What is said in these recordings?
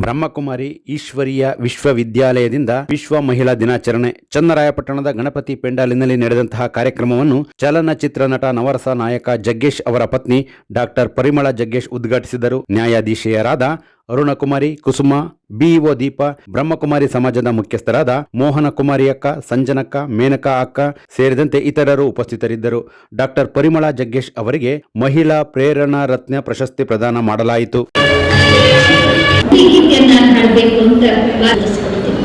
ಬ್ರಹ್ಮಕುಮಾರಿ ಈಶ್ವರೀಯ ವಿಶ್ವವಿದ್ಯಾಲಯದಿಂದ ವಿಶ್ವ ಮಹಿಳಾ ದಿನಾಚರಣೆ. ಚನ್ನರಾಯಪಟ್ಟಣದ ಗಣಪತಿ ಪೆಂಡಾಲಿನಲ್ಲಿ ನಡೆದಂತಹ ಕಾರ್ಯಕ್ರಮವನ್ನು ಚಲನಚಿತ್ರ ನಟ ನವರಸ ನಾಯಕ ಜಗ್ಗೇಶ್ ಅವರ ಪತ್ನಿ ಡಾಕ್ಟರ್ ಪರಿಮಳ ಜಗ್ಗೇಶ್ ಉದ್ಘಾಟಿಸಿದರು. ನ್ಯಾಯಾಧೀಶೆಯರಾದ ಅರುಣಕುಮಾರಿ, ಕುಸುಮ, ಬಿಇಒ ದೀಪ, ಬ್ರಹ್ಮಕುಮಾರಿ ಸಮಾಜದ ಮುಖ್ಯಸ್ಥರಾದ ಮೋಹನ ಕುಮಾರಿ ಅಕ್ಕ, ಸಂಜನಕ್ಕ, ಮೇನಕಾ ಅಕ್ಕ ಸೇರಿದಂತೆ ಇತರರು ಉಪಸ್ಥಿತರಿದ್ದರು. ಡಾಕ್ಟರ್ ಪರಿಮಳ ಜಗ್ಗೇಶ್ ಅವರಿಗೆ ಮಹಿಳಾ ಪ್ರೇರಣಾ ರತ್ನ ಪ್ರಶಸ್ತಿ ಪ್ರದಾನ ಮಾಡಲಾಯಿತು. ಮಾಡಬೇಕು ಅಂತ ವಾದಿಸ್ಕೊಳ್ತೀನಿ.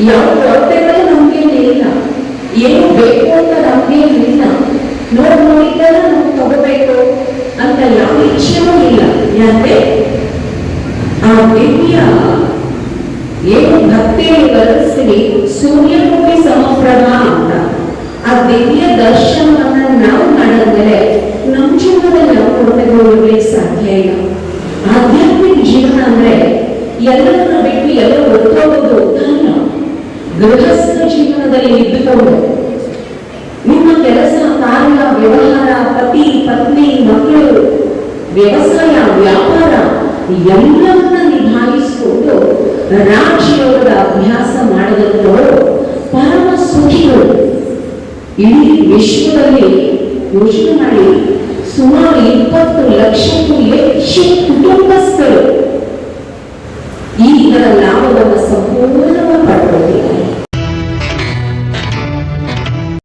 ಯಾವ ಕೊರತೆಗಳು ನಮ್ಗೆ ಇಲ್ಲ, ಏನು ಬೇಕು ಅಂತ ನಮ್ಗೆ ಇಲ್ಲ, ನೋಡಿದಾಗ ನಾವು ತಗೋಬೇಕು ಅಂತ ಯಾವ ಇಚ್ಛೆನೂ ಇಲ್ಲ. ಯಾಕೆ ಆ ದಿವ್ಯ ಏನು ಭಕ್ತಿಯಲ್ಲಿ ವರ್ತಿಸಿ ಸೂರ್ಯಮುಖಿ ಸಮಪ್ರಭ ಅಂತ ಆ ದಿವ್ಯ ದರ್ಶನವನ್ನ ನಾವು ಮಾಡಿದ್ಮೇಲೆ ನಮ್ಮ ಜೀವನದಲ್ಲಿ ಯಾವ ಕೊರತೆಗಳು ಇರಲಿಕ್ಕೆ ಸಾಧ್ಯ ಇಲ್ಲ. ಆಧ್ಯಾತ್ಮಿಕ ಜೀವನ ಅಂದ್ರೆ ಎಲ್ಲರನ್ನ ಬಿಟ್ಟು ಎಲ್ಲ ಒತ್ತೋಗೋದು ಉದಾಹರಣ. ಗೃಹಸ್ಥ ಜೀವನದಲ್ಲಿ ಇದ್ದುಕೊಂಡು ನಿಮ್ಮ ಕೆಲಸ, ಕಾರ್ಯ, ವ್ಯವಹಾರ, ಪತಿ, ಪತ್ನಿ, ಮಕ್ಕಳು, ವ್ಯವಸಾಯ, ವ್ಯಾಪಾರ ಎಲ್ಲವನ್ನ ನಿಭಾಯಿಸಿಕೊಂಡು ರಾಜಯೋಗದ ಅಭ್ಯಾಸ ಮಾಡಿದಂಥವರು ಪರಮ ಸುಖಿಗಳು. ಇಡೀ ವಿಶ್ವದಲ್ಲಿ ಯೋಚನೆ ಮಾಡಿ ಸುಮಾರು 20 ಲಕ್ಷಕ್ಕೂ ಹೆಚ್ಚು